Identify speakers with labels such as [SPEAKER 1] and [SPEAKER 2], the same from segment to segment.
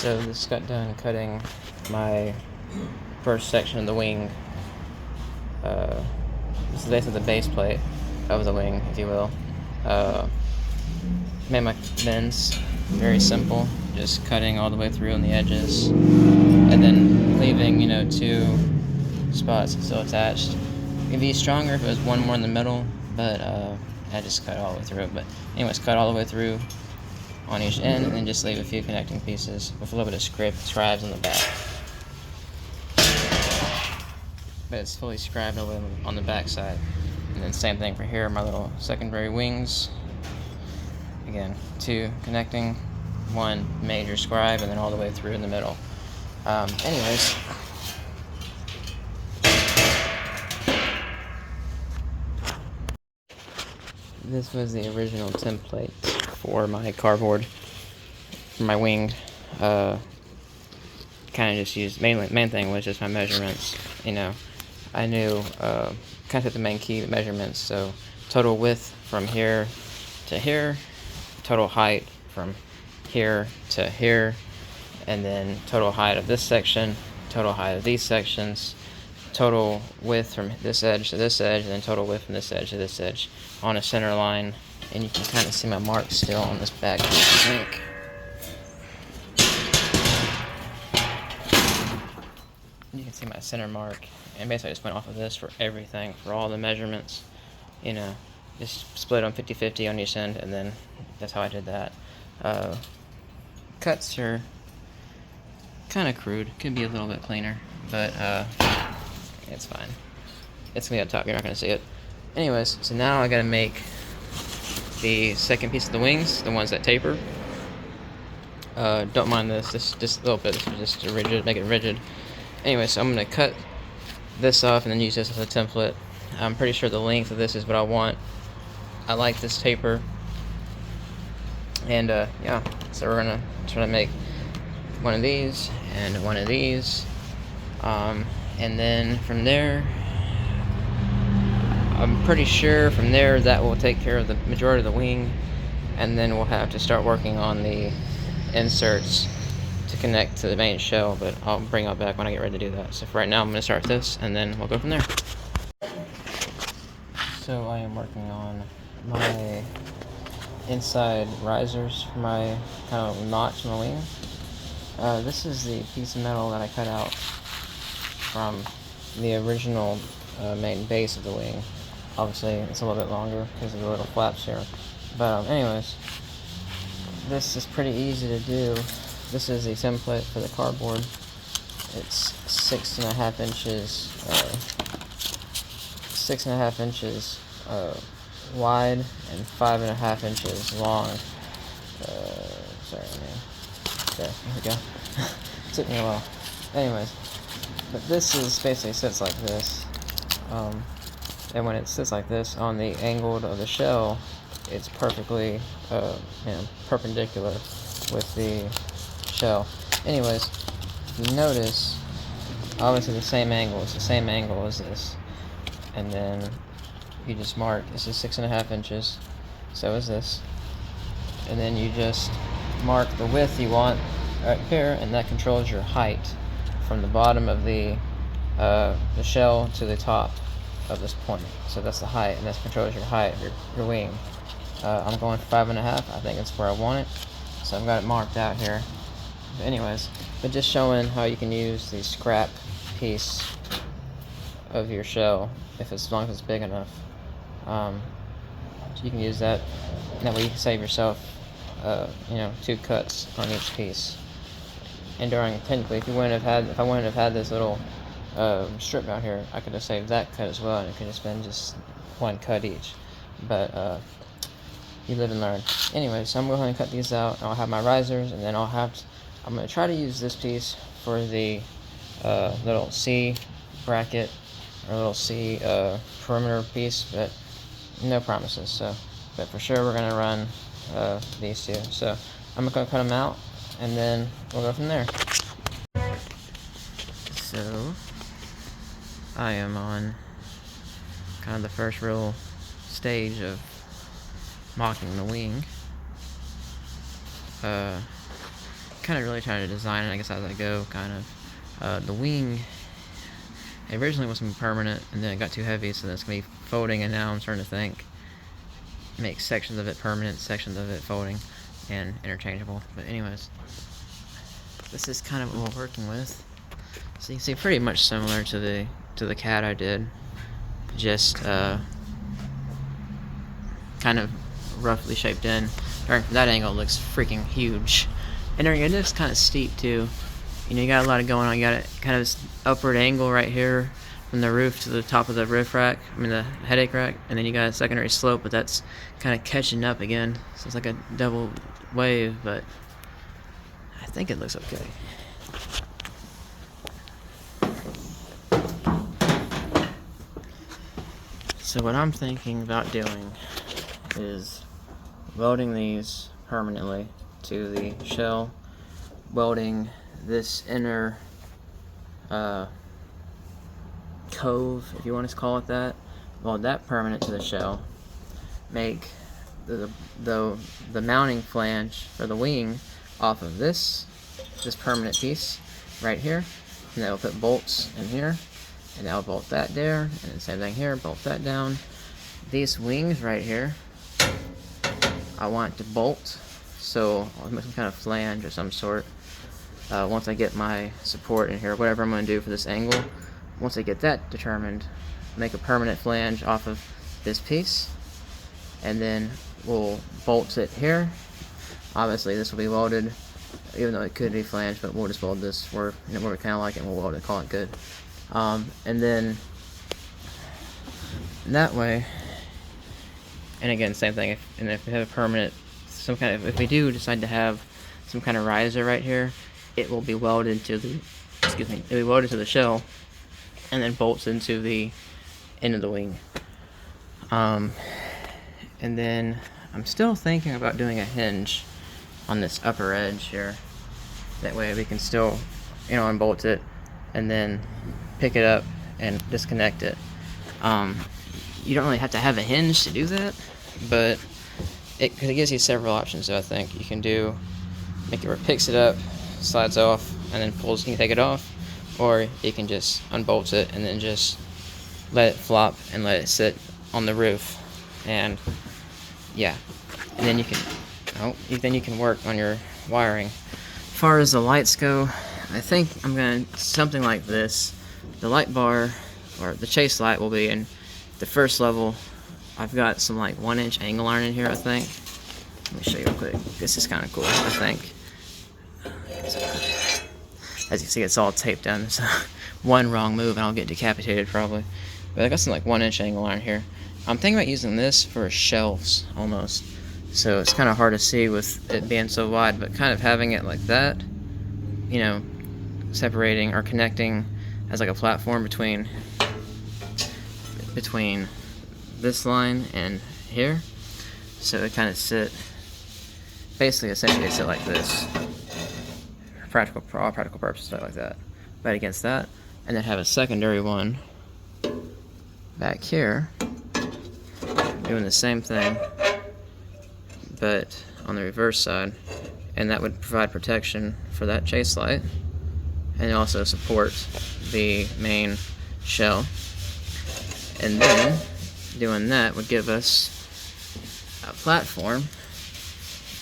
[SPEAKER 1] So this got done cutting my first section of the wing. This is basically the base plate of the wing, if you will. Made my bends very simple, just cutting all the way through on the edges, and then leaving, two spots still attached. It'd be stronger if it was one more in the middle, but I just cut all the way through. But anyways, cut all the way through on each end, and then just leave a few connecting pieces with a little bit of scribes on the back. But it's fully scribed over on the back side. And then same thing for here, my little secondary wings. Again, two connecting, one major scribe, and then all the way through in the middle. Anyways, this was the original template for my cardboard, for my wing. Kind of just used, main thing was just my measurements. I knew, kind of hit the main key measurements. So total width from here to here, total height from here to here, and then total height of this section, total height of these sections, total width from this edge to this edge, and then total width from this edge to this edge on a center line. And you can kind of see my marks still on this back piece, I think. You can see my center mark, and basically I just went off of this for everything, for all the measurements. Just split on 50-50 on each end, and then that's how I did that. Cuts are kind of crude, could be a little bit cleaner, but it's fine. It's gonna be up top, you're not gonna see it. Anyways, so now I gotta make the second piece of the wings, the ones that taper. Don't mind this just a little bit, this is just to make it rigid. Anyway, so I'm going to cut this off and then use this as a template. I'm pretty sure the length of this is what I want. I like this taper. And yeah, so we're going to try to make one of these and one of these. And then from there, I'm pretty sure from there that will take care of the majority of the wing. And then we'll have to start working on the inserts to connect to the main shell, but I'll bring it back when I get ready to do that. So for right now, I'm going to start this, and then we'll go from there. So I am working on my inside risers for my kind of notch in the wing. This is the piece of metal that I cut out from the original main base of the wing. Obviously, it's a little bit longer because of the little flaps here. But anyways, this is pretty easy to do. This is a template for the cardboard. It's 6.5 inches wide and 5.5 inches long. Sorry, man. Okay, here we go. Took me a while. Anyways, but this is basically sits like this. And when it sits like this on the angle of the shell, it's perfectly perpendicular with the shell. Anyways, you notice obviously the same angle. It's the same angle as this, and then you just mark. This is 6.5 inches. So is this, and then you just mark the width you want right here, and that controls your height from the bottom of the shell to the top of this point. So that's the height, and that controls your height of your wing. I'm going 5.5. I think it's where I want it, so I've got it marked out here. But anyways, but just showing how you can use the scrap piece of your shell as long as it's big enough. So you can use that. That way you can save yourself, 2 cuts on each piece. And technically, if I wouldn't have had this little strip out here, I could have saved that cut as well, and it could have been just 1 cut each. But you live and learn. Anyway, so I'm going to go ahead and cut these out. I'll have my risers, and then I'm going to try to use this piece for the little C bracket or little C perimeter piece, but no promises. But for sure we're going to run these two. So I'm going to cut them out, and then we'll go from there. So I am on kind of the first real stage of mocking the wing. kind of really trying to design it, I guess, as I go, kind of. The wing, it originally was permanent, and then it got too heavy, so it's going to be folding, and now I'm starting to think, make sections of it permanent, sections of it folding, and interchangeable. But anyways, this is kind of what we're working with. So you can see pretty much similar to the cat I did, just kind of roughly shaped in. From that angle, it looks freaking huge, and it looks kind of steep too. You know, you got a lot of going on. You got kind of this upward angle right here from the roof to the top of the roof rack, the headache rack, and then you got a secondary slope, but that's kind of catching up again. So it's like a double wave, but I think it looks okay. So what I'm thinking about doing is welding these permanently to the shell, welding this inner cove, if you want to call it that, weld that permanent to the shell, make the mounting flange for the wing off of this permanent piece right here, and then we'll put bolts in here, and I'll bolt that there, and then same thing here, bolt that down. These wings right here, I want to bolt, so I'll make some kind of flange or some sort. Once I get my support in here, whatever I'm going to do for this angle, once I get that determined, make a permanent flange off of this piece, and then we'll bolt it here. Obviously this will be welded, even though it could be flanged, but we'll just weld this where we kind of like it, and we'll weld it, call it good. And then that way, and again, same thing, if we have a permanent, if we do decide to have some kind of riser right here, it will be welded to the, it'll be welded to the shell, and then bolts into the end of the wing. And then I'm still thinking about doing a hinge on this upper edge here. That way we can still, unbolt it and then pick it up and disconnect it. You don't really have to have a hinge to do that, but it gives you several options. So I think you can make it where it picks it up, slides off, and then pulls. You can take it off, or you can just unbolt it and then just let it flop and let it sit on the roof, and yeah, and then you can work on your wiring. As far as the lights go, I think I'm gonna something like this. The light bar, or the chase light, will be in the first level. I've got some like 1-inch angle iron in here, I think. Let me show you real quick. This is kind of cool, I think. As you see, it's all taped down. So one wrong move and I'll get decapitated probably. But I got some like 1-inch angle iron here. I'm thinking about using this for shelves almost. So it's kind of hard to see with it being so wide, but kind of having it like that, separating or connecting as like a platform between this line and here. So it kind of essentially sit like this. For all practical purposes, like that. Right against that, and then have a secondary one back here, doing the same thing, but on the reverse side, and that would provide protection for that chase light, and also support the main shell. And then doing that would give us a platform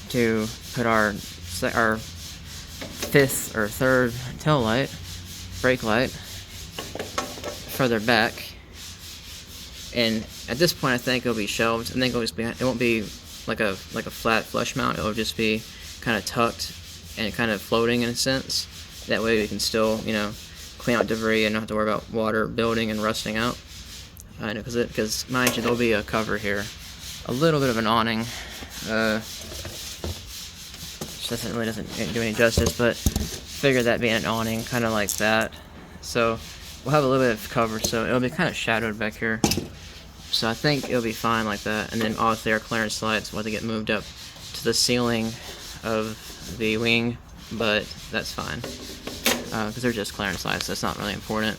[SPEAKER 1] to put our fifth or third tail light, brake light, further back. And at this point, I think it'll be shelved. I think it won't be like a flat flush mount. It'll just be kind of tucked and kind of floating in a sense. That way we can still, clean out debris and not have to worry about water building and rusting out. Because mind you, there'll be a cover here, a little bit of an awning. Really doesn't do any justice, but figure that being an awning, kind of like that. So we'll have a little bit of cover, so it'll be kind of shadowed back here. So I think it'll be fine like that. And then obviously our clearance lights will have to get moved up to the ceiling of the wing, but that's fine because they're just clearance lights, so it's not really important.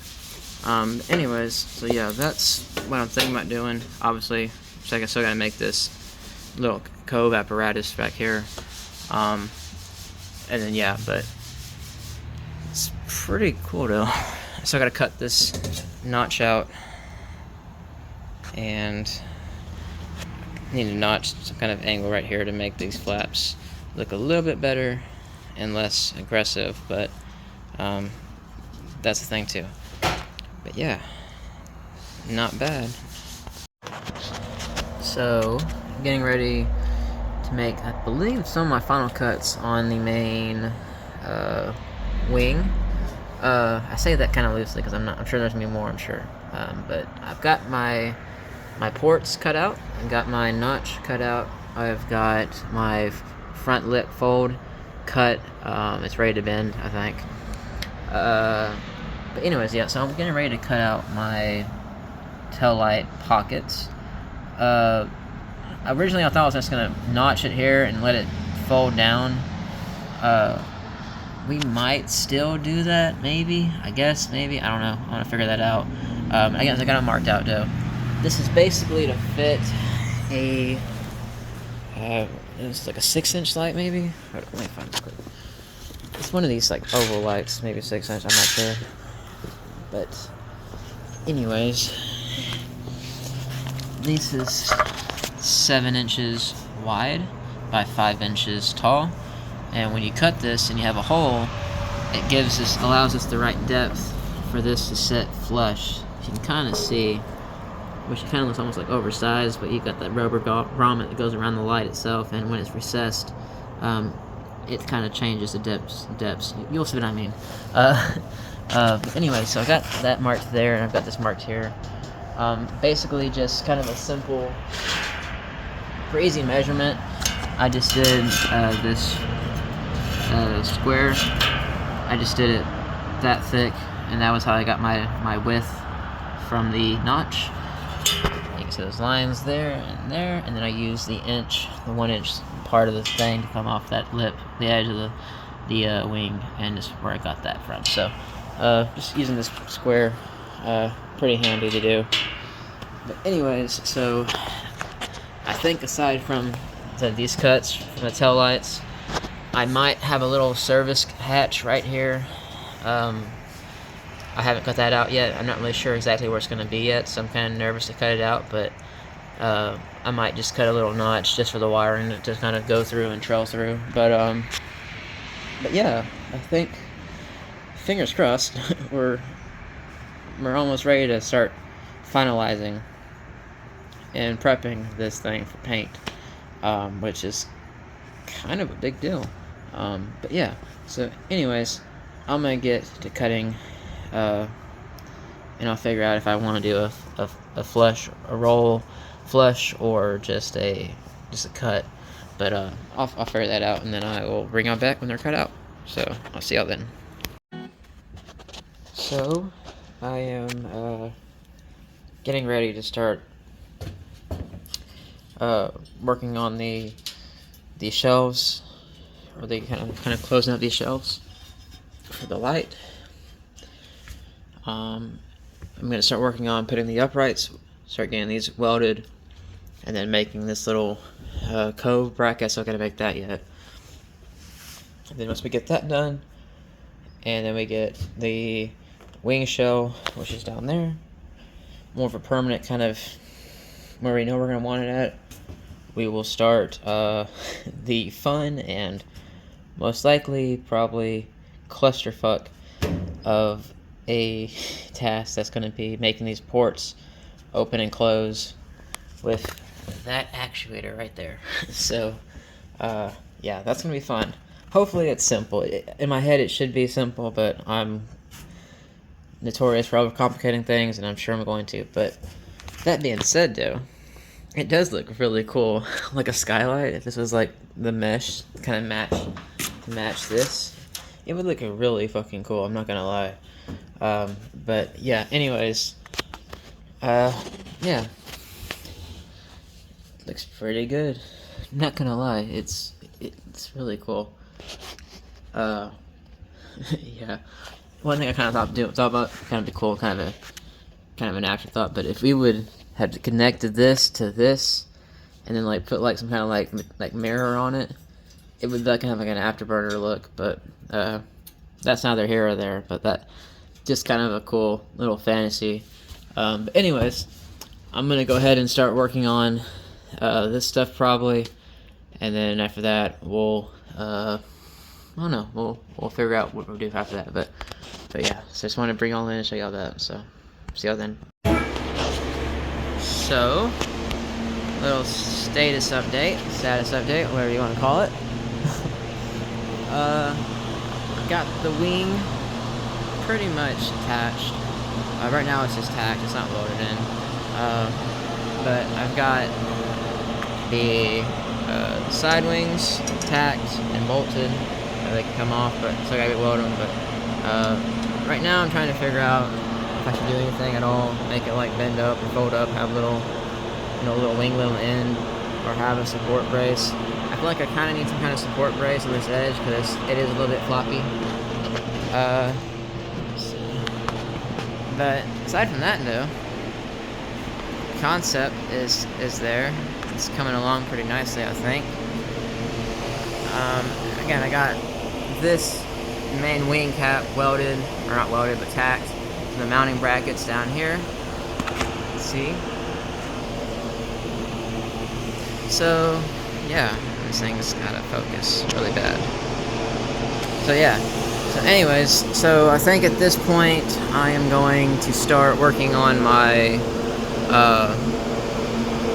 [SPEAKER 1] Anyways, so yeah, that's what I'm thinking about doing. Obviously, so I still gotta make this little cove apparatus back here. And then yeah, but it's pretty cool though. So I gotta cut this notch out, and need to notch some kind of angle right here to make these flaps look a little bit better and less aggressive, but that's the thing too. But yeah, not bad. So getting ready to make, I believe, some of my final cuts on the main wing. I say that kind of loosely because I'm sure there's gonna be more, I'm sure. But I've got my ports cut out. I've got my notch cut out. I've got my front lip fold cut. It's ready to bend, I think. But anyways, yeah, so I'm getting ready to cut out my tail light pockets. Originally I thought I was just gonna notch it here and let it fold down. We might still do that, maybe. I guess, maybe. I don't know. I want to figure that out. I guess I got it marked out, though. This is basically to fit a... it's like a 6-inch light, maybe? Let me find it quick. It's one of these, like, oval lights. Maybe 6-inch, I'm not sure. But, anyways... This is 7 inches wide by 5 inches tall. And when you cut this and you have a hole, it allows us the right depth for this to sit flush. You can kind of see, which kind of looks almost like oversized, but you've got that rubber grommet that goes around the light itself, and when it's recessed, it kind of changes the depths. You'll see what I mean. But anyway, so I got that marked there, and I've got this marked here. Basically just kind of a simple, for easy measurement, I just did this square. I just did it that thick, and that was how I got my width from the notch. You can see those lines there, and then I used the 1-inch part of this thing to come off that lip, the edge of the wing, and just where I got that from. So just using this square, pretty handy to do. But anyways, so I think aside from these cuts from the tail lights, I might have a little service hatch right here. I haven't cut that out yet. I'm not really sure exactly where it's going to be yet, so I'm kind of nervous to cut it out, but I might just cut a little notch just for the wiring to kind of go through and trail through. But yeah, I think, fingers crossed, we're almost ready to start finalizing and prepping this thing for paint, which is kind of a big deal. But yeah, so anyways, I'm gonna get to cutting, and I'll figure out if I want to do a roll flush, or just a cut. But I'll figure that out, and then I will bring y'all back when they're cut out. So I'll see y'all then. So I am getting ready to start working on the shelves, or the kind of closing up these shelves for the light. I'm going to start working on putting the uprights, start getting these welded, and then making this little cove bracket. So I'm going to make that yet. And then once we get that done, and then we get the wing shell, which is down there, more of a permanent kind of where we know we're going to want it at, we will start the fun and most likely probably clusterfuck of a task that's going to be making these ports open and close with that actuator right there. So yeah, that's going to be fun. Hopefully it's simple. In my head it should be simple, but I'm notorious for overcomplicating things, and I'm sure I'm going to. But that being said, though, it does look really cool, like a skylight. If this was like the mesh kind of match this, it would look really fucking cool. I'm not gonna lie. But yeah. Anyways, yeah, looks pretty good. I'm not gonna lie. It's really cool. Yeah. One thing I kind of thought about kind of be cool, kind of an afterthought, but if we would have connected this to this, and then like put like some kind of like mirror on it, it would like kind of like an afterburner look, but that's neither here or there. But that just kind of a cool little fantasy. But anyways, I'm gonna go ahead and start working on this stuff probably, and then after that we'll I don't know, we'll figure out what we'll do after that. But yeah, so just want to bring all in and show y'all that. So see y'all then. So little status update, whatever you want to call it. Got the wing pretty much attached. Right now it's just tacked, it's not loaded in. But I've got the side wings tacked and bolted. They can come off, but still gotta weld them. But right now I'm trying to figure out if I should do anything at all, make it like bend up or fold up, have a little, little wing lid on the end, or have a support brace. I feel like I kind of need some kind of support brace on this edge because it is a little bit floppy. But aside from that, though, concept is there. It's coming along pretty nicely, I think. Again, I got this main wing cap welded, or not welded, but tacked to the mounting brackets down here. Let's see. So, yeah, this thing's gotta focus really bad. So yeah. So anyways, so I think at this point I am going to start working on my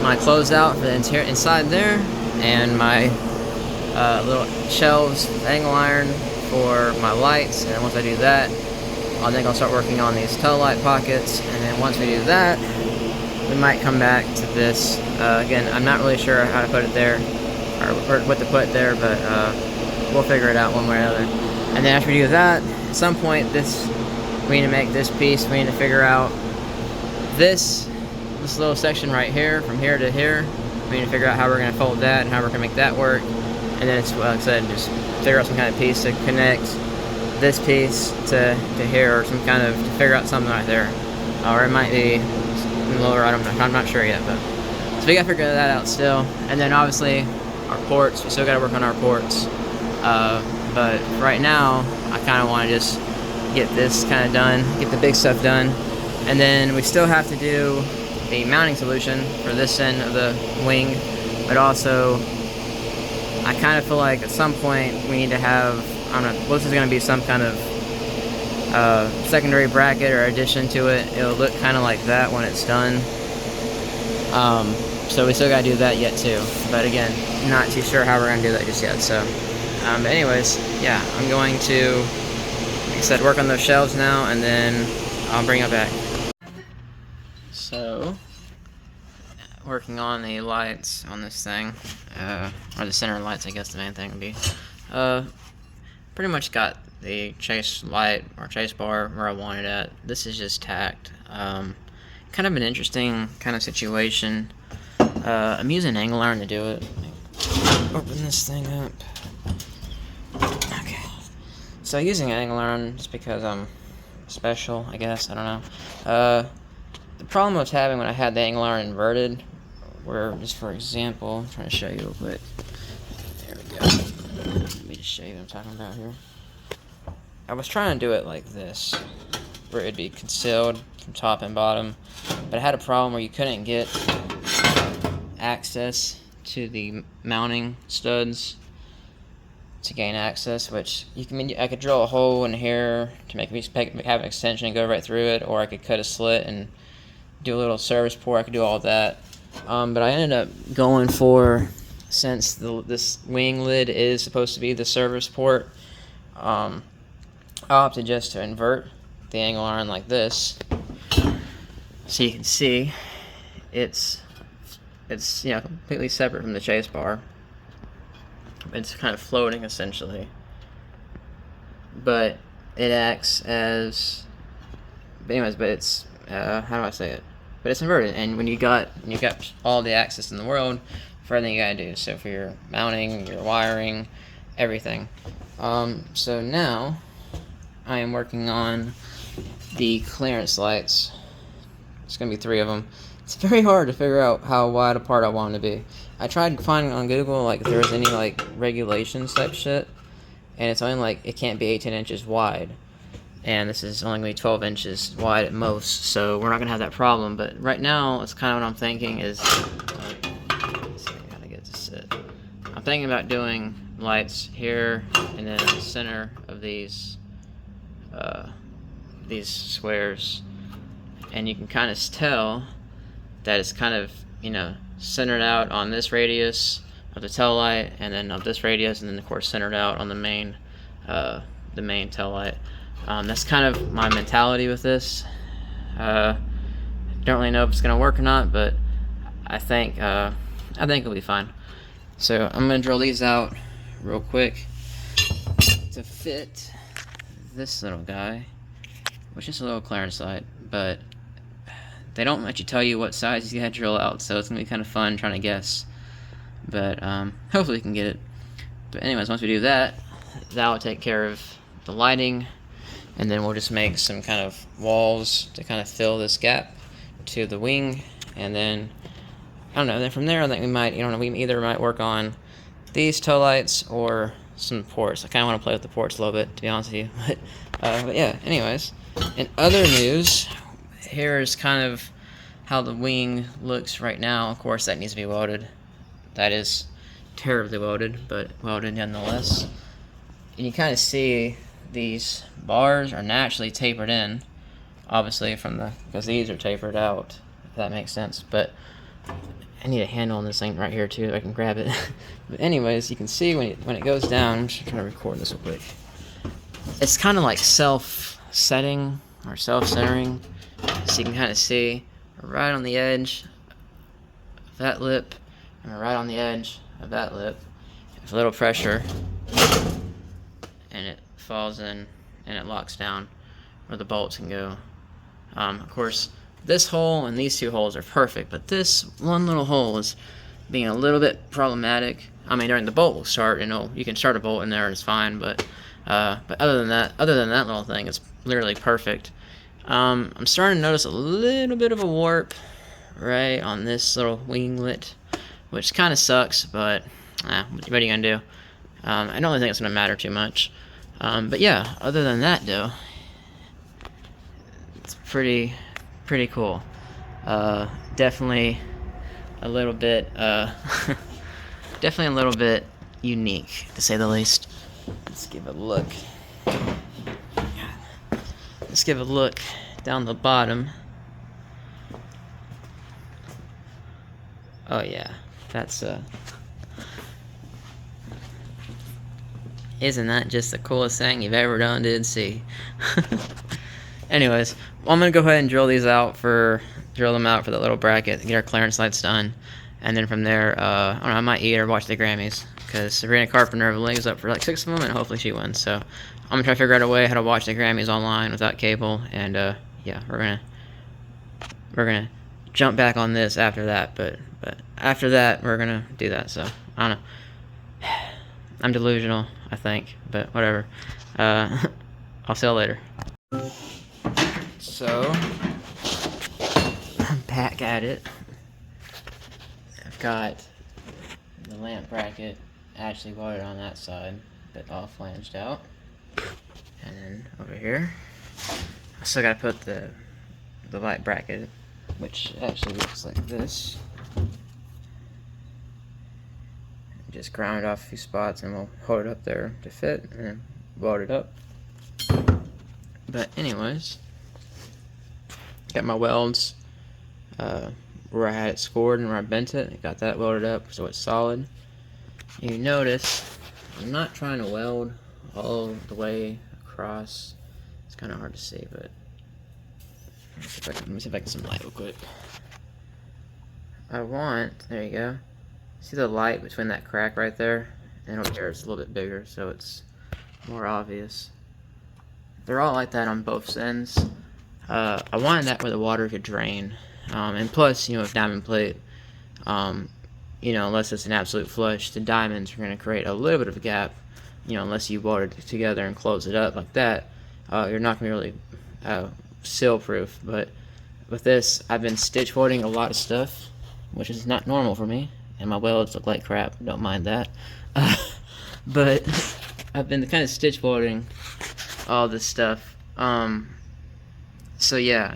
[SPEAKER 1] my closeout for the interior inside there, and my little shelves, angle iron for my lights. And then once I do that, I think I'll start working on these tail light pockets. And then once we do that, we might come back to this. Again, I'm not really sure how to put it there, or what to put there, but we'll figure it out one way or another. And then after we do that, at some point, we need to make this piece. We need to figure out this little section right here, from here to here. We need to figure out how we're going to fold that and how we're going to make that work. And then it's, like I said, just figure out some kind of piece to connect this piece to here, or some kind of, to figure out something right there. Or it might be lower, I'm not sure yet, but so we gotta figure that out still. And then obviously our ports, we still gotta work on our ports. But right now I kind of want to just get this kind of done, get the big stuff done, and then we still have to do the mounting solution for this end of the wing. But also I kind of feel like at some point we need to have, I don't know, well, this is going to be some kind of secondary bracket or addition to it. It'll look kind of like that when it's done. So we still got to do that yet too. But again, not too sure how we're going to do that just yet. So, but anyways, yeah, I'm going to, like I said, work on those shelves now, and then I'll bring it back. So, working on the lights on this thing, or the center lights, I guess the main thing would be. Pretty much got the chase light or chase bar where I wanted it. This is just tacked. Kind of an interesting kind of situation. I'm using angle iron to do it. Open this thing up. Okay. So using angle iron just because I'm special, I guess. I don't know. The problem I was having when I had the angle iron inverted, where, just for example, I'm trying to show you real quick. There we go. Let me just show you what I'm talking about here. I was trying to do it like this, where it'd be concealed from top and bottom, but I had a problem where you couldn't get access to the mounting studs to gain access, which I could drill a hole in here to have an extension and go right through it, or I could cut a slit and do a little service port. I could do all that, but I ended up going for, since this wing lid is supposed to be the service port, I opted just to invert the angle iron like this, so you can see it's completely separate from the chase bar. It's kind of floating essentially, but it acts as, but it's how do I say it? But it's inverted, and when you got all the access in the world for everything you gotta do. So for your mounting, your wiring, everything. So now I am working on the clearance lights. It's gonna be 3 of them. It's very hard to figure out how wide apart I want them to be. I tried finding on Google like if there was any like regulations type shit, and it's only like it can't be 18 inches wide, and this is only gonna be 12 inches wide at most, so we're not gonna have that problem. But right now, it's kind of what I'm thinking is, let's see, I gotta get to sit. I'm thinking about doing lights here and then in the center of these squares, and you can kind of tell that it's kind of, you know, centered out on this radius of the tail light, and then of this radius, and then of course centered out on the main tail light. That's kind of my mentality with this. Don't really know if it's gonna work or not, but I think it'll be fine. So I'm gonna drill these out real quick to fit this little guy, which is a little clearance light, but they don't let you tell you what size you gotta drill out, so it's gonna be kind of fun trying to guess. But hopefully we can get it. But anyways, once we do that, that will take care of the lighting, and then we'll just make some kind of walls to kind of fill this gap to the wing, and then I don't know. Then from there, I think we might, we either might work on these tail lights or some ports. I kind of want to play with the ports a little bit, to be honest with you. But yeah. Anyways, in other news, here is kind of how the wing looks right now. Of course, that needs to be welded. That is terribly welded, but welded nonetheless. And you kind of see these bars are naturally tapered in, obviously because these are tapered out, if that makes sense. But I need a handle on this thing right here too, if I can grab it. But anyways, you can see when it goes down. I'm just trying to record this real quick. It's kind of like self-setting or self-centering, so you can kind of see right on the edge of that lip, and right on the edge of that lip. With a little pressure, and it falls in and it locks down where the bolts can go. Of course, this hole and these two holes are perfect, but this one little hole is being a little bit problematic. I mean, during the bolt will start, you can start a bolt in there and it's fine, but other than that little thing, it's literally perfect. I'm starting to notice a little bit of a warp right on this little winglet, which kind of sucks, but what are you gonna do? I don't really think it's gonna matter too much. But yeah, other than that though, it's pretty cool. Definitely a little bit unique, to say the least. Let's give it a look. Let's give a look down the bottom. Oh yeah, that's isn't that just the coolest thing you've ever done, did see? Anyways, well, I'm gonna go ahead and drill them out for the little bracket, get our clearance lights done, and then from there, I don't know, I might eat or watch the Grammys, because Sabrina Carpenter legs up for like 6 of them, and hopefully she wins. So I'm gonna try to figure out a way how to watch the Grammys online without cable, and yeah, we're gonna jump back on this after that, but after that we're gonna do that. So I don't know. I'm delusional, I think, but whatever. I'll see you later. So, I'm back at it. I've got the lamp bracket actually welded on that side, but all flanged out. And then over here, I still gotta put the light bracket, which actually looks like this. Just ground off a few spots and we'll hold it up there to fit and then weld it up. But anyways, got my welds where I had it scored and where I bent it. I got that welded up so it's solid. You notice I'm not trying to weld all the way across. It's kind of hard to see, but let me see if I can get some light real quick. There you go. See the light between that crack right there? And over here it's a little bit bigger, so it's more obvious. They're all like that on both ends. I wanted that where the water could drain. And plus, with diamond plate, unless it's an absolute flush, the diamonds are going to create a little bit of a gap. Unless you weld it together and close it up like that, you're not going to be really seal proof. But with this, I've been stitch welding a lot of stuff, which is not normal for me, and my welds look like crap. Don't mind that. But I've been kind of stitch welding all this stuff. So yeah,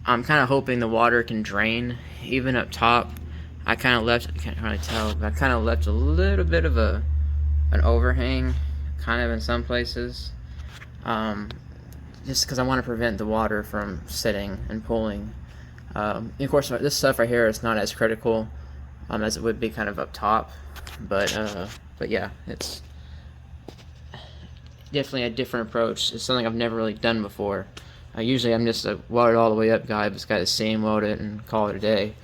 [SPEAKER 1] I'm kind of hoping the water can drain even up top. I kind of left, you can't really tell, but I kind of left a little bit of an overhang, kind of in some places. Just because I want to prevent the water from sitting and pooling. Of course, this stuff right here is not as critical as it would be kind of up top, but yeah, it's definitely a different approach. It's something I've never really done before. Usually I'm just a weld it all the way up guy, just got to seam weld it and call it a day.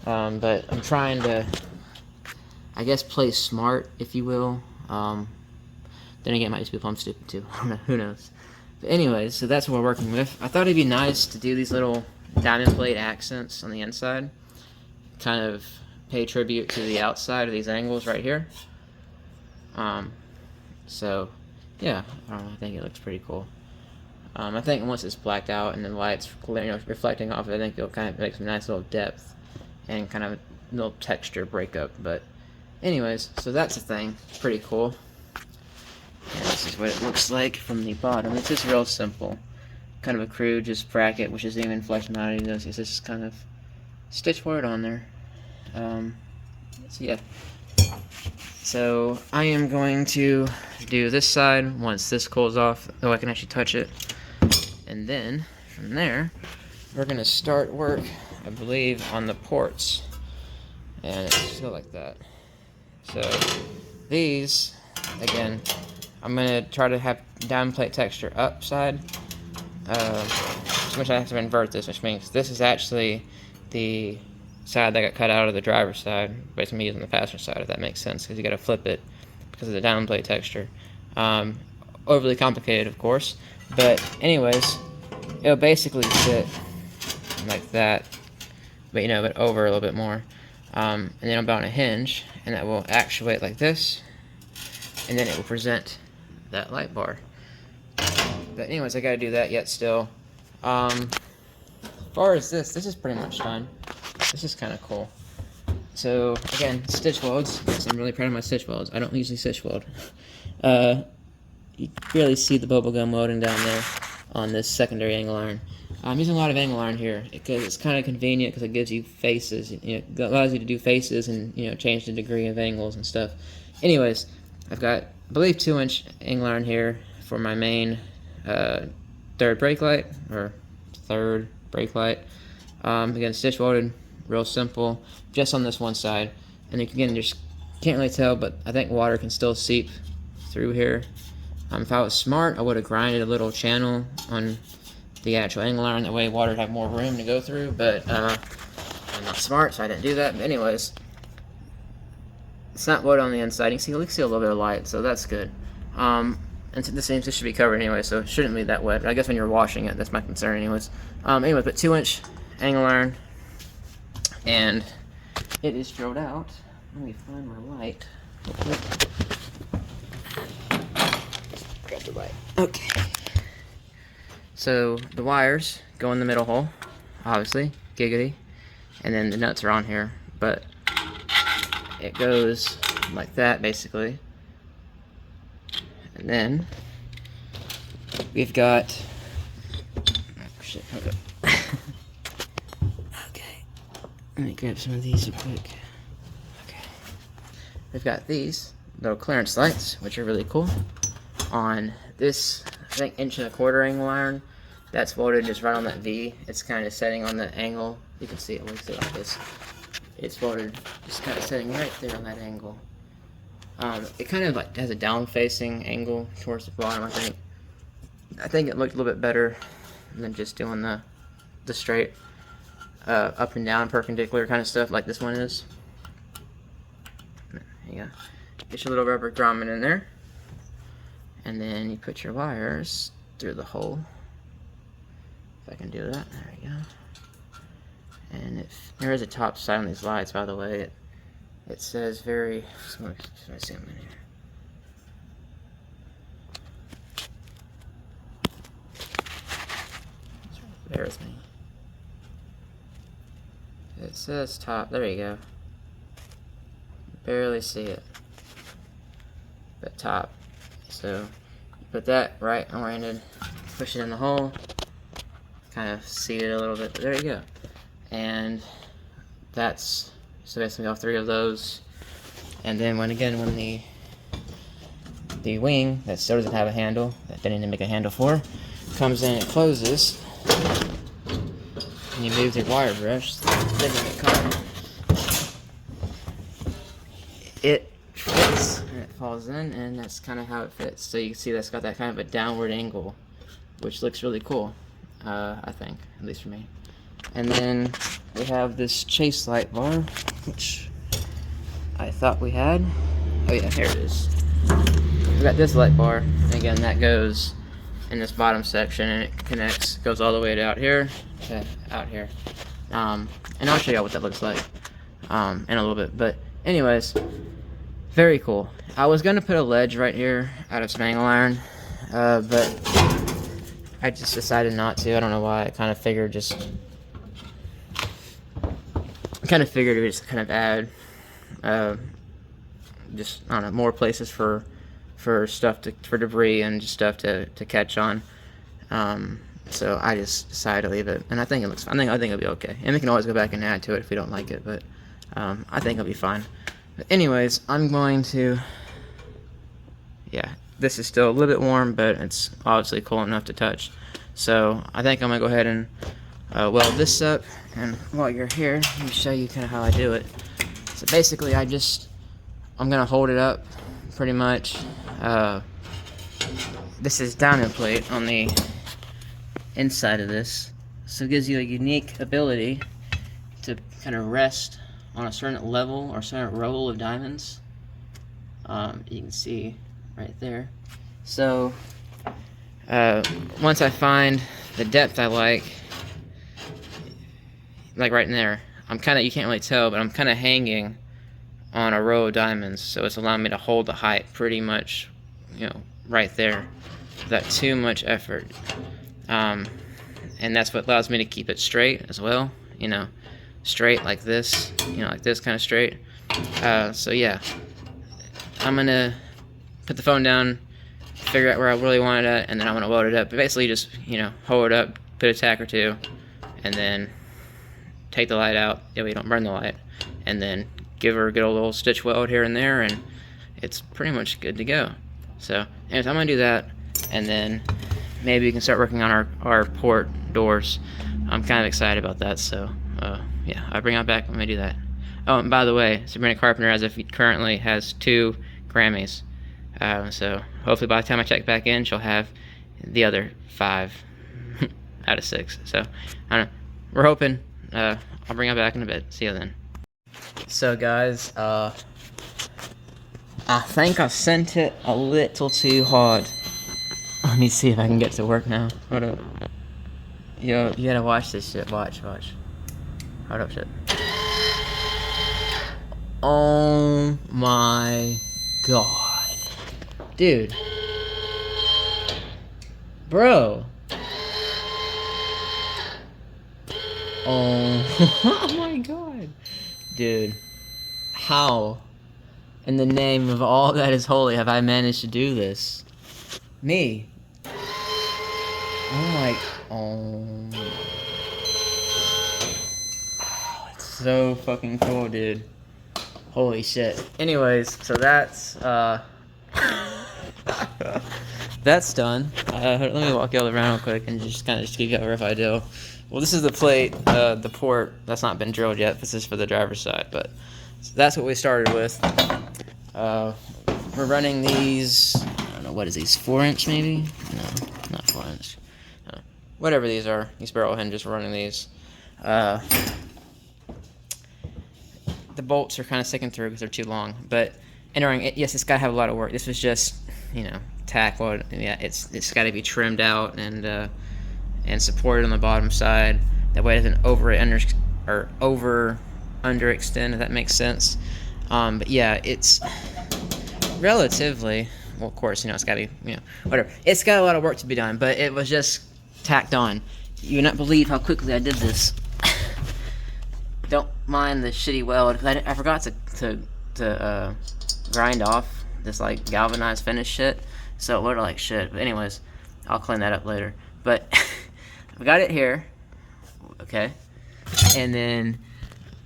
[SPEAKER 1] But I'm trying to, I guess, play smart, if you will. Then again, it might just be plumb stupid too. Who knows? But anyways, so that's what we're working with. I thought it'd be nice to do these little diamond plate accents on the inside, kind of pay tribute to the outside of these angles right here. So yeah, I don't know, I think it looks pretty cool. I think once it's blacked out and the light's reflecting off it, I think it'll kind of make some nice little depth and kind of a little texture breakup. But anyways, so that's the thing. Pretty cool. And this is what it looks like from the bottom. It's just real simple. Kind of a crude just bracket, which isn't even flexed out. It's just kind of stitch word on there. So yeah. So I am going to do this side once this cools off, though I can actually touch it. And then from there, we're gonna start work, I believe, on the ports. And it's still like that. So these, again, I'm gonna try to have diamond plate texture upside, which I have to invert this, which means this is actually the side that got cut out of the driver's side, but it's gonna be using the passenger side, if that makes sense, because you gotta flip it because of the diamond plate texture. Overly complicated, of course, but anyways, it'll basically sit like that, but but over a little bit more, and then I'll be on a hinge, and that will actuate like this, and then it will present that light bar. But anyways, I gotta do that yet still. As far as this is pretty much done. This is kind of cool. So again, stitch welds. Yes, I'm really proud of my stitch welds. I don't usually stitch weld. You barely see the bubble gum welding down there on this secondary angle iron. I'm using a lot of angle iron here because it's kind of convenient because it gives you faces. It allows you to do faces and change the degree of angles and stuff. Anyways, I've got, I believe, 2-inch angle iron here for my main third brake light, or third brake light. Again, stitch welded, real simple, just on this one side. And again, you just can't really tell, but I think water can still seep through here. If I was smart, I would have grinded a little channel on the actual angle iron, that way water would have more room to go through, but I'm not smart, so I didn't do that. But anyways, it's not welded on the inside. You can see a little bit of light, so that's good. And the seams should be covered anyway, so it shouldn't be that wet. But I guess when you're washing it, that's my concern anyways. Anyway, but 2-inch angle iron, and it is drilled out. Let me find my light. Grab the light. Okay. So the wires go in the middle hole, obviously, giggity, and then the nuts are on here, but it goes like that basically. And then we've got, oh shit, hold up. Okay, let me grab some of these real quick. Okay, we've got these little clearance lights, which are really cool. On this, I think, 1.25-inch angle iron, that's welded just right on that V. It's kind of setting on the angle. You can see it looks like this. It's welded just kind of setting right there on that angle. It kind of like has a down-facing angle towards the bottom. I think it looked a little bit better than just doing the straight up and down perpendicular kind of stuff like this one is. There you go. Get your little rubber grommet in there, and then you put your wires through the hole. If I can do that, there we go. And there is a top side on these lights, by the way. It says very. Let me zoom in here. Bear with me. It says top. There you go. Barely see it. But top. So you put that right oriented, push it in the hole, kind of seat it a little bit, but there you go. And that's so basically all three of those. And then when the wing that still doesn't have a handle, that they need to make a handle for, comes in and closes, and you move your wire brush, then you get caught. It fits and it falls in, and that's kind of how it fits. So you can see that's got that kind of a downward angle, which looks really cool, I think, at least for me. And then we have this chase light bar, which I thought we had. Oh yeah, here it is. We got this light bar, and again that goes in this bottom section, and it connects, goes all the way to out here to out here. And I'll show you what that looks like in a little bit. But anyways, very cool. I was gonna put a ledge right here out of some angle iron, but I just decided not to. I don't know why. I kind of figured it would just kind of add just, I don't know, more places for stuff for debris and just stuff to catch on. So I just decided to leave it, and I think it looks fine. I think it'll be okay, and we can always go back and add to it if we don't like it, but I think it'll be fine. But anyways, I'm going to, yeah, this is still a little bit warm, but it's obviously cool enough to touch. So I think I'm gonna go ahead and weld this up, and while you're here, let me show you kind of how I do it. So basically I'm gonna hold it up pretty much. This is diamond plate on the inside of this, so it gives you a unique ability to kind of rest on a certain level or certain roll of diamonds. You can see right there. So once I find the depth I like right in there, I'm kind of, you can't really tell, but I'm kind of hanging on a row of diamonds, so it's allowing me to hold the height pretty much, you know, right there without too much effort. And that's what allows me to keep it straight as well, you know, straight like this, you know, like this kind of straight. So yeah, I'm gonna put the phone down, figure out where I really want it at, and then I'm gonna weld it up. But basically just, you know, hold it up, put a tack or two, and then take the light out, that way you don't burn the light, and then give her a good old little stitch weld here and there, and it's pretty much good to go. So anyways, I'm gonna do that, and then maybe we can start working on our port doors. I'm kind of excited about that, so yeah, I'll bring it back when we do that. Oh, and by the way, Sabrina Carpenter, as of currently, has 2 Grammys. So hopefully by the time I check back in, she'll have the other 5 out of 6. So I don't know. We're hoping. I'll bring it back in a bit. See you then. So guys, I think I sent it a little too hard. Let me see if I can get to work now. Hold up. Yo, you gotta watch this shit. Watch. Hold up, shit. Oh my god. Dude. Bro. Oh my god. Dude. How, in the name of all that is holy, have I managed to do this? Me. Oh, it's so fucking cool, dude. Holy shit. Anyways, so that's that's done. Let me walk you all around real quick and just kind of give you a rough idea. Well, this is the plate, the port that's not been drilled yet. This is for the driver's side, but so that's what we started with. We're running these, I don't know, what is these, 4-inch maybe? No, not 4-inch. Whatever these are, these barrel hinges, we're running these. The bolts are kind of sticking through because they're too long, but entering it, yes, it's got to have a lot of work. This was just, you know, tack. Well, yeah, it's got to be trimmed out and supported on the bottom side. That way it doesn't underextend, if that makes sense. But yeah, it's relatively, well, of course, you know, it's got to be, you know, whatever. It's got a lot of work to be done, but it was just tacked on. You would not believe how quickly I did this. Don't mind the shitty weld because I forgot to grind off this like galvanized finish shit, so it looked like shit. But anyways, I'll clean that up later. But we got it here, okay, and then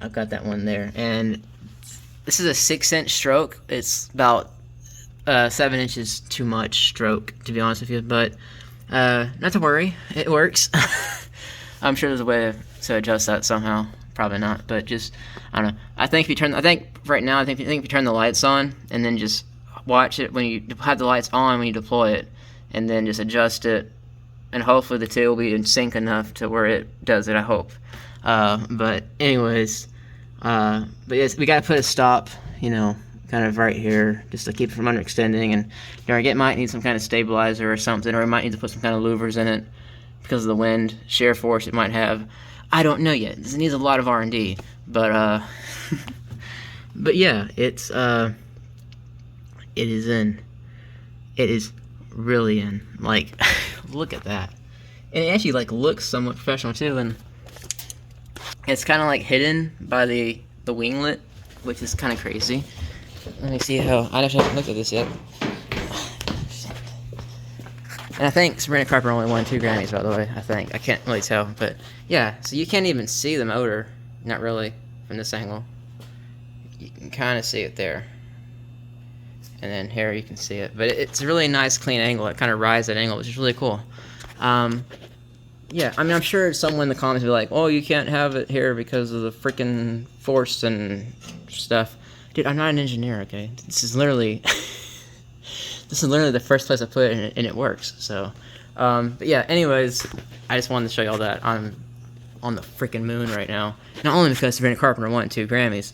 [SPEAKER 1] I've got that one there, and this is a 6-inch stroke. It's about 7 inches too much stroke, to be honest with you, but not to worry, it works. I'm sure there's a way to adjust that somehow. Probably not, but just I don't know. I think if you turn, if you turn the lights on and then just watch it when you have the lights on when you deploy it, and then just adjust it, and hopefully the two will be in sync enough to where it does it. I hope. But anyways, but yes, we gotta put a stop, you know, kind of right here, just to keep it from underextending. And it might need some kind of stabilizer or something, or it might need to put some kind of louvers in it because of the wind shear force it might have. I don't know yet. This needs a lot of R&D, but but yeah, it is in. It is really in. Like, look at that. And it actually like looks somewhat professional too, and it's kind of like hidden by the winglet, which is kind of crazy. Let me see how. I actually haven't looked at this yet. And I think Sabrina Carpenter only won 2 Grammys, by the way. I think. I can't really tell. But, yeah. So you can't even see the motor. Not really. From this angle. You can kind of see it there. And then here you can see it. But it's a really nice, clean angle. It kind of rides that angle, which is really cool. Yeah. I mean, I'm sure someone in the comments will be like, oh, you can't have it here because of the freaking force and stuff. Dude, I'm not an engineer, okay? This is literally... This is literally the first place I put it, and it works. So, but yeah. Anyways, I just wanted to show y'all that I'm on the freaking moon right now. Not only because Sabrina Carpenter won 2 Grammys,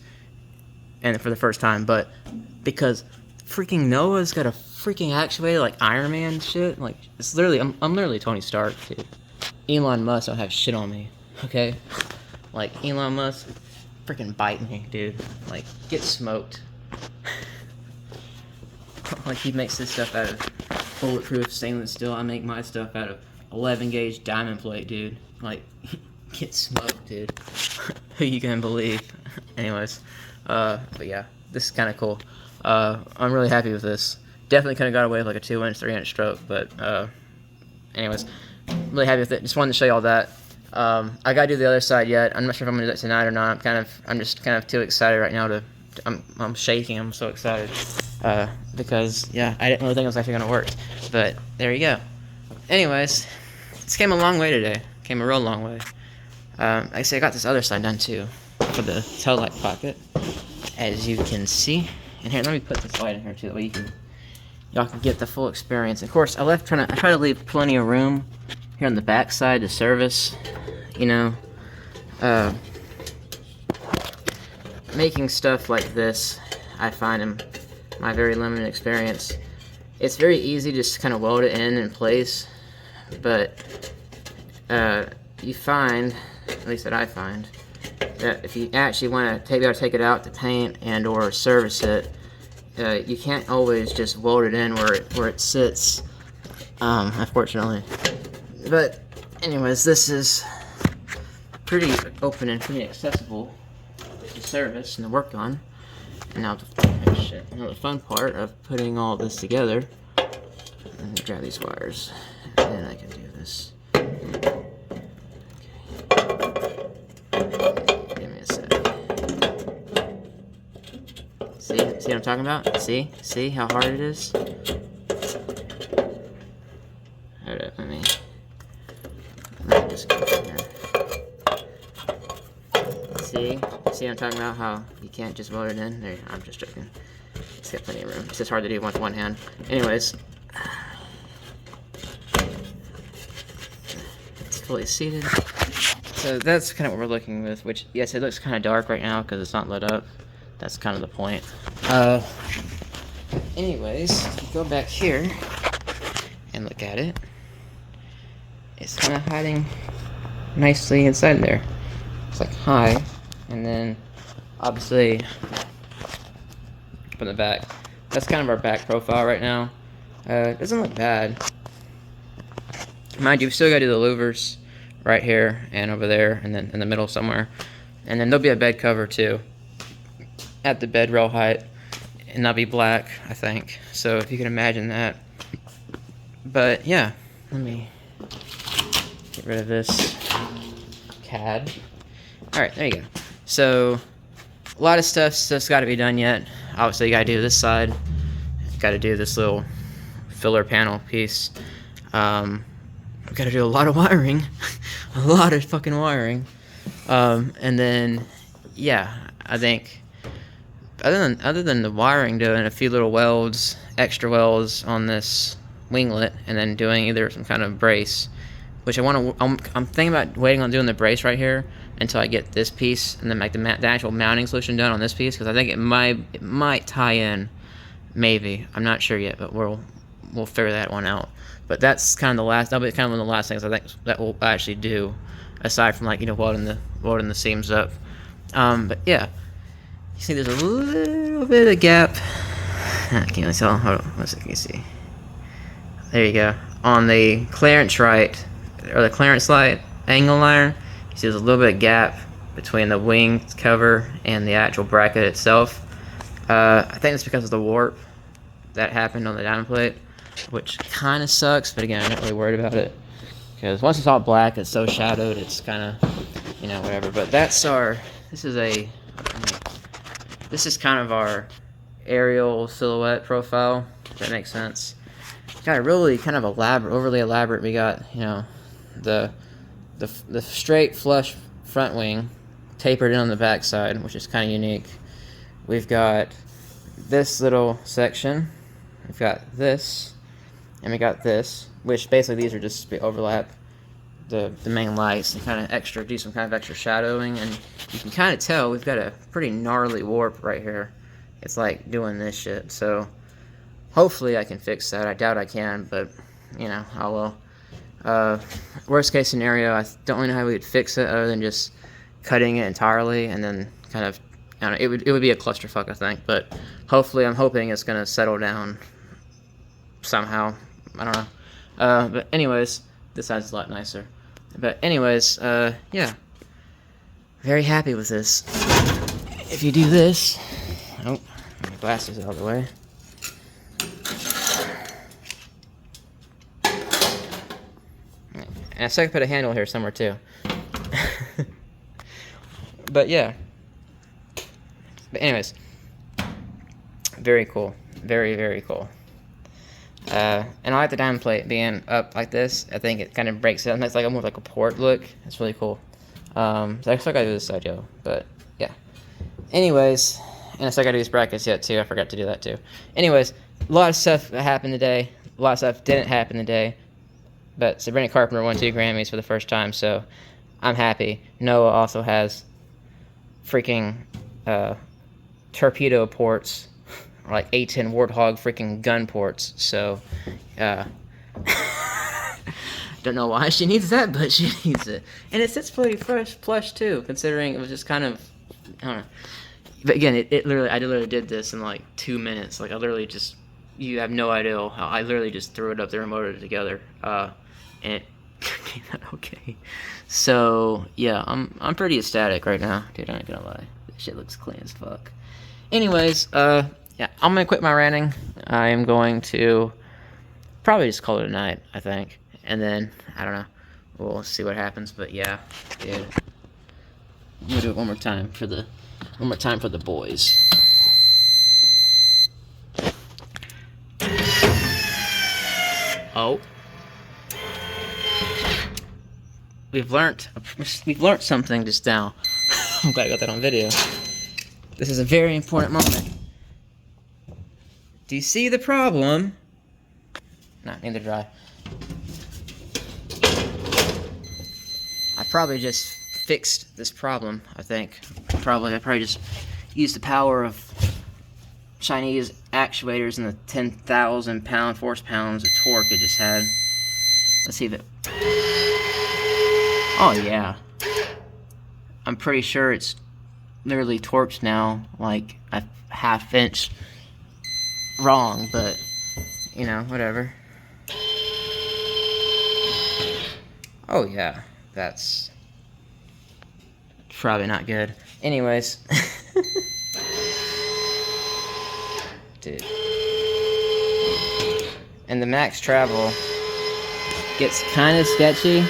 [SPEAKER 1] and for the first time, but because freaking Noah's got a freaking actuator like Iron Man shit. Like, it's literally, I'm literally Tony Stark, dude. Elon Musk don't have shit on me, okay? Like, Elon Musk, freaking bite me, dude. Like, get smoked. Like, he makes this stuff out of bulletproof stainless steel. I make my stuff out of 11 gauge diamond plate, dude. Like, get smoked, dude. Who you can believe? Anyways, but yeah, this is kind of cool. I'm really happy with this. Definitely could have got away with like a 2-inch, 3-inch stroke, but anyways, really happy with it. Just wanted to show y'all that. I gotta do the other side yet. I'm not sure if I'm gonna do that tonight or not. I'm just kind of too excited right now to. I'm shaking. I'm so excited. Because, yeah, I didn't really think it was actually going to work. But, there you go. Anyways, this came a long way today. Came a real long way. Like I said, I got this other side done, too. For the tail light pocket. As you can see. And here, let me put this light in here, too. That way y'all can get the full experience. Of course, I try to leave plenty of room here on the back side to service. You know. Making stuff like this, I find in my very limited experience, it's very easy just to kind of weld it in place, but you find, at least that I find, that if you actually want to be able to take it out to paint and or service it, you can't always just weld it in where it sits, unfortunately. But anyways, this is pretty open and pretty accessible to service and to work on. And now the fun part of putting all this together. Let me grab these wires, and then I can do this. Okay. Give me a sec. See what I'm talking about? See how hard it is? Hold up, let me just go from here. See what I'm talking about? How you can't just weld it in? There, I'm just joking. It's got plenty of room. It's just hard to do with one hand. Anyways, it's fully seated. So that's kind of what we're looking with. Which, yes, it looks kind of dark right now because it's not lit up. That's kind of the point. Anyways, if you go back here and look at it, it's kind of hiding nicely inside there. It's like high, and then obviously from the back. That's kind of our back profile right now. It doesn't look bad. Mind you, we still gotta do the louvers right here and over there, and then in the middle somewhere. And then there'll be a bed cover too at the bed rail height, and that'll be black, I think. So if you can imagine that. But yeah, let me get rid of this CAD. Alright, there you go. So a lot of stuff's got to be done yet. Obviously you got to do this side, got to do this little filler panel piece. We've got to do a lot of wiring. A lot of fucking wiring. And then, yeah, I think other than the wiring, doing a few little welds, extra welds on this winglet, and then doing either some kind of brace, which I'm thinking about waiting on doing the brace right here until I get this piece, and then make the actual mounting solution done on this piece, because I think it might tie in, maybe. I'm not sure yet, but we'll figure that one out. But that's kind of that'll be kind of one of the last things I think that we'll actually do, aside from, like, you know, welding the seams up. But yeah, you see there's a little bit of gap. I can't really tell. Hold on, one second, you see. There you go. On the clearance right, or the clearance light angle iron, you see there's a little bit of gap between the wing cover and the actual bracket itself. I think it's because of the warp that happened on the diamond plate, which kind of sucks, but again, I'm not really worried about it, because once it's all black, it's so shadowed, it's kind of, you know, whatever. But that's this is kind of our aerial silhouette profile, if that makes sense. Got a really kind of overly elaborate. We got, you know, the straight flush front wing tapered in on the back side, which is kind of unique. We've got this little section, we've got this, and we got this, which basically these are just to overlap the main lights and kind of do some kind of extra shadowing. And you can kind of tell we've got a pretty gnarly warp right here. It's like doing this shit. So hopefully I can fix that. I doubt I can, but you know, I will. Worst case scenario, I don't really know how we would fix it other than just cutting it entirely, and then kind of, I don't know, it would be a clusterfuck, I think. But hopefully, I'm hoping it's gonna settle down somehow. I don't know. But anyways, this side's a lot nicer. But anyways, yeah, very happy with this. If you do this, oh, my glasses out of the way. And I still put a handle here somewhere too. But yeah. But anyways, very cool, very, very cool. And I like the diamond plate being up like this. I think it kind of breaks it. It's like almost like a port look. It's really cool. So I still gotta do this side, yo. But yeah. Anyways, and I still gotta do these brackets yet too. I forgot to do that too. Anyways, a lot of stuff happened today. A lot of stuff didn't happen today. But Sabrina Carpenter won 2 Grammys for the first time, so I'm happy. Noah also has freaking torpedo ports, or like A10 Warthog freaking gun ports. So, don't know why she needs that, but she needs it. And it sits pretty plush too, considering it was just kind of, I don't know. But again, I literally did this in like 2 minutes. Like I literally just, you have no idea how I literally just threw it up there and motored it together. And it came out okay. So yeah, I'm pretty ecstatic right now, dude. I ain't gonna lie, this shit looks clean as fuck. Anyways, yeah, I'm gonna quit my ranting. I am going to probably just call it a night, I think, and then I don't know. We'll see what happens. But yeah, dude, I'm gonna do it one more time for the boys. Oh. We've learned something just now. I'm glad I got that on video. This is a very important moment. Do you see the problem? No, neither do I. I probably just fixed this problem, I think. I probably just used the power of Chinese actuators and the 10,000 force pounds of torque it just had. Let's see if it... Oh yeah, I'm pretty sure it's literally torqued now, like a ½ inch wrong, but you know, whatever. Oh yeah, that's probably not good. Anyways. Dude. And the max travel gets kind of sketchy.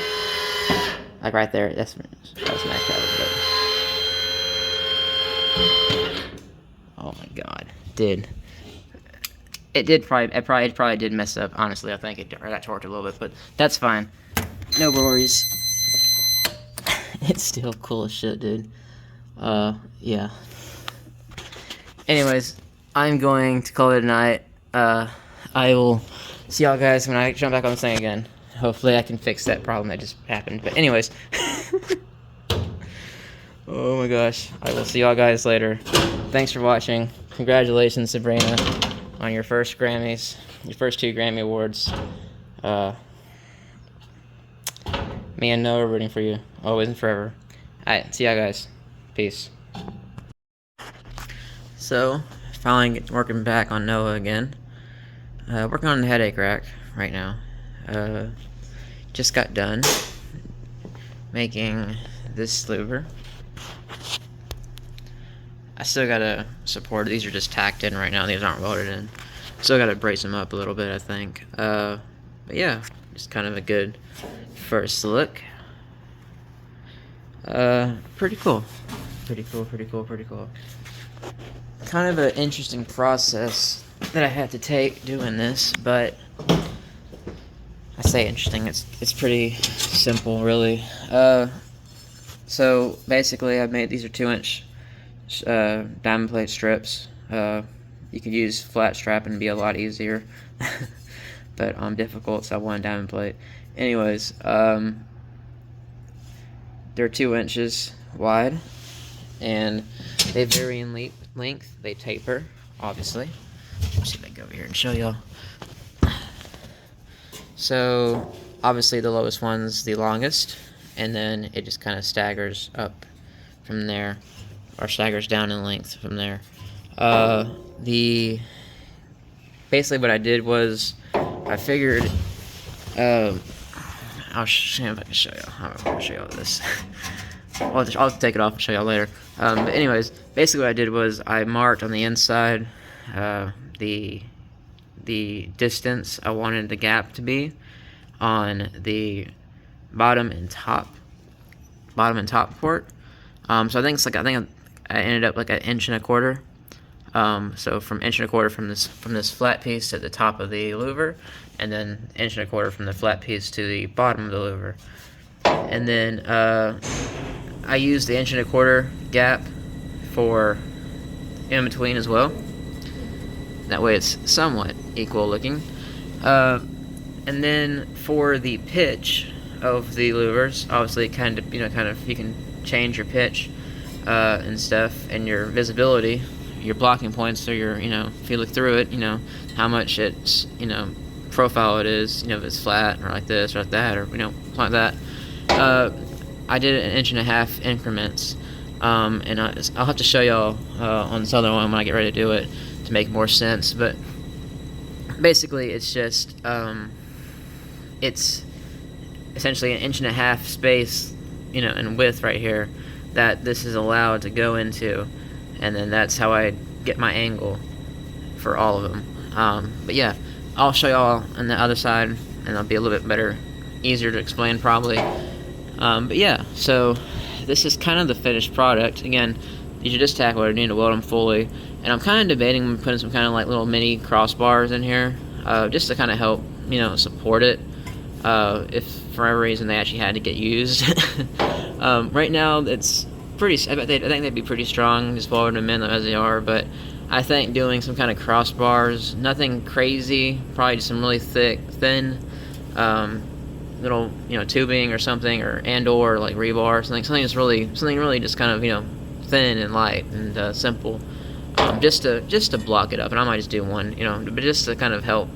[SPEAKER 1] Like right there, that's max travel. Oh my god, dude. It probably did mess up. Honestly, I think it got torqued a little bit, but that's fine. No worries. It's still cool as shit, dude. Yeah. Anyways, I'm going to call it a night. I will see y'all guys when I jump back on this thing again. Hopefully I can fix that problem that just happened. But anyways. Oh my gosh. I will see y'all guys later. Thanks for watching. Congratulations, Sabrina, on your first Grammys. Your first 2 Grammy Awards. Me and Noah are rooting for you. Always and forever. Alright, see y'all guys. Peace. So, finally working back on Noah again. Working on the headache rack right now. Just got done making this louver. I still gotta support it. These are just tacked in right now. These aren't welded in. Still gotta brace them up a little bit, I think. But yeah, just kind of a good first look. Pretty cool. Pretty cool. Kind of an interesting process that I had to take doing this, but I say interesting, it's pretty simple, really. So basically I made, these are 2-inch diamond plate strips. You could use flat strap and it'd be a lot easier, but difficult, so I wanted diamond plate. Anyways, they're 2 inches wide, and they vary in length. They taper, obviously. Let's see if I can go over here and show y'all. So, obviously the lowest one's the longest, and then it just kind of staggers up from there, or staggers down in length from there. Basically what I did was, I figured, I'll see if I can show y'all. I'll show y'all this. I'll take it off and show y'all later. But anyways, basically what I did was I marked on the inside the distance I wanted the gap to be on the bottom and top port. So I think I ended up like 1.25 inches. So from 1.25 inches from this flat piece to the top of the louver, and then 1.25 inches from the flat piece to the bottom of the louver. And then I used the 1.25 inch gap for in between as well. That way it's somewhat equal looking. And then for the pitch of the louvers, obviously kind of you can change your pitch and stuff, and your visibility, your blocking points, so if you look through it, how much it's profile it is, if it's flat or like this or like that, or something like that. I did it in 1.5 inch increments, and I'll have to show y'all on this other one when I get ready to do it to make more sense. But basically, it's just it's essentially 1.5 inch space, in width right here that this is allowed to go into, and then that's how I get my angle for all of them. But yeah, I'll show y'all on the other side, and it'll be a little bit better, easier to explain probably. But yeah, so this is kind of the finished product. Again, these are just tack welded. You need to weld them fully, and I'm kind of debating putting some kind of like little mini crossbars in here, just to kind of help support it, if for whatever reason they actually had to get used. Right now it's pretty, I think they'd be pretty strong, just welding them in as they are, but I think doing some kind of crossbars, nothing crazy, probably just some really thin little tubing or something, or like rebar, something really just kind of thin and light and simple, just to block it up. And I might just do one, but just to kind of help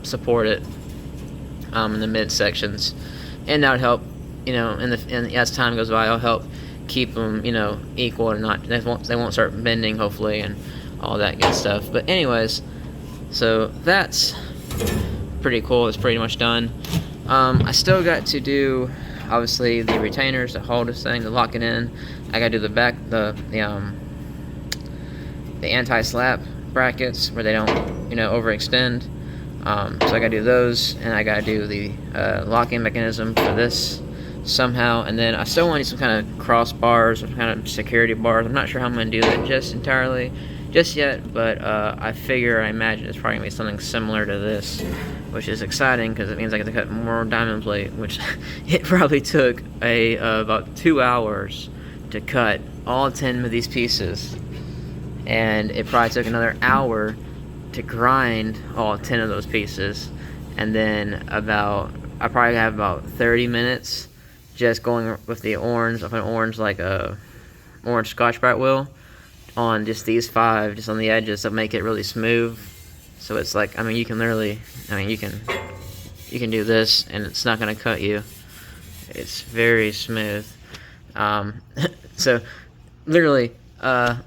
[SPEAKER 1] support it in the mid sections, and that would help and as time goes by, I'll help keep them equal, and they won't start bending, hopefully, and all that good stuff. But anyways, so that's pretty cool. It's pretty much done. I still got to do obviously the retainers to hold this thing, to lock it in. I gotta do the back, the anti-slap brackets where they don't, you know, overextend. So I gotta do those, and I gotta do the locking mechanism for this somehow, and then I still want to do some kind of crossbars, some kind of security bars. I'm not sure how I'm gonna do that just yet, but I imagine it's probably gonna be something similar to this, which is exciting because it means I get to cut more diamond plate, which it probably took about 2 hours to cut all 10 of these pieces, and it probably took another hour to grind all 10 of those pieces, and then I probably have about 30 minutes just going with the orange, of an orange, like a orange Scotch-Brite wheel, on just these 5, just on the edges, to make it really smooth. So it's like, I mean, you can literally, you can do this and it's not gonna cut you. It's very smooth. So literally, a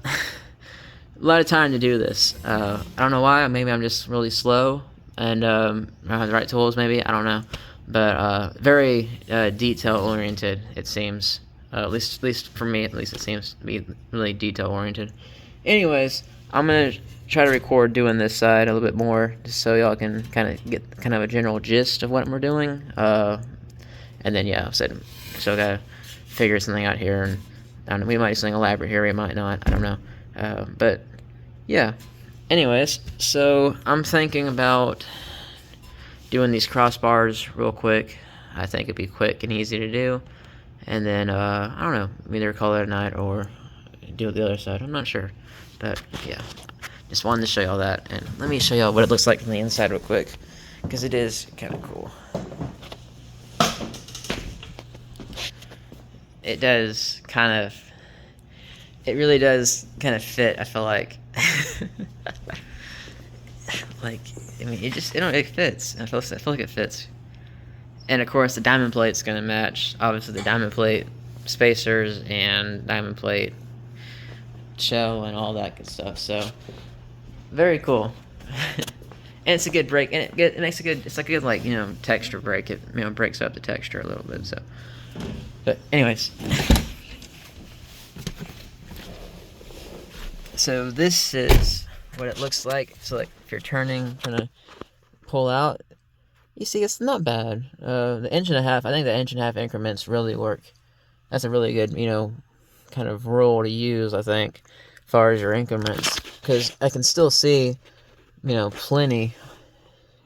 [SPEAKER 1] lot of time to do this. I don't know why. Maybe I'm just really slow and I don't have the right tools. Maybe, I don't know. But very detail oriented, it seems. At least for me, at least it seems to be really detail oriented. Anyways, I'm gonna try to record doing this side a little bit more, just so y'all can kind of get kind of a general gist of what we're doing. And then yeah, I said, so I gotta figure something out here, and I don't know, we might do something elaborate here, we might not, I don't know. But yeah. Anyways, so I'm thinking about doing these crossbars real quick. I think it'd be quick and easy to do. And then, I don't know, either call it a night or do the other side. I'm not sure. But, yeah. Just wanted to show y'all that. And let me show y'all what it looks like from the inside real quick, because it is kind of cool. It does kind of... It really does kind of fit, I feel like. Like, I mean, it fits. I feel like it fits. And of course, the diamond plate's gonna match. Obviously, the diamond plate spacers and diamond plate shell and all that good stuff. So, very cool. And it's a good break, and it makes a good. It's like a good, like, you know, texture break. It, you know, breaks up the texture a little bit. So, but anyways. So this is what it looks like. So like if you're trying to pull out, you see it's not bad. The 1.5 inch, I think the 1.5 inch increments really work. That's a really good, you know, kind of rule to use, I think, as far as your increments, because I can still see, you know, plenty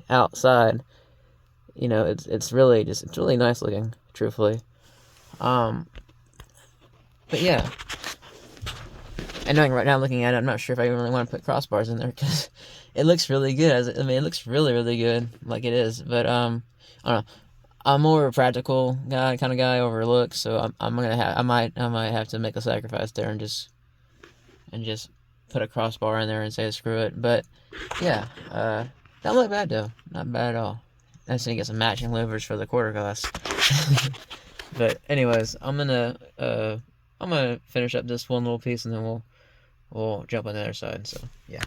[SPEAKER 1] outside. You know, it's really nice looking, truthfully. But yeah. I know right now, looking at it, I'm not sure if I really want to put crossbars in there, because it looks really good. I mean, it looks really, really good, like it is. But I don't know. I'm more of a practical kind of guy over looks, so I might have to make a sacrifice there and just put a crossbar in there and say screw it. But yeah, not look bad though, not bad at all. I just need to get some matching louvers for the quarter glass. But anyways, I'm gonna finish up this one little piece, and then we'll jump on the other side. So yeah.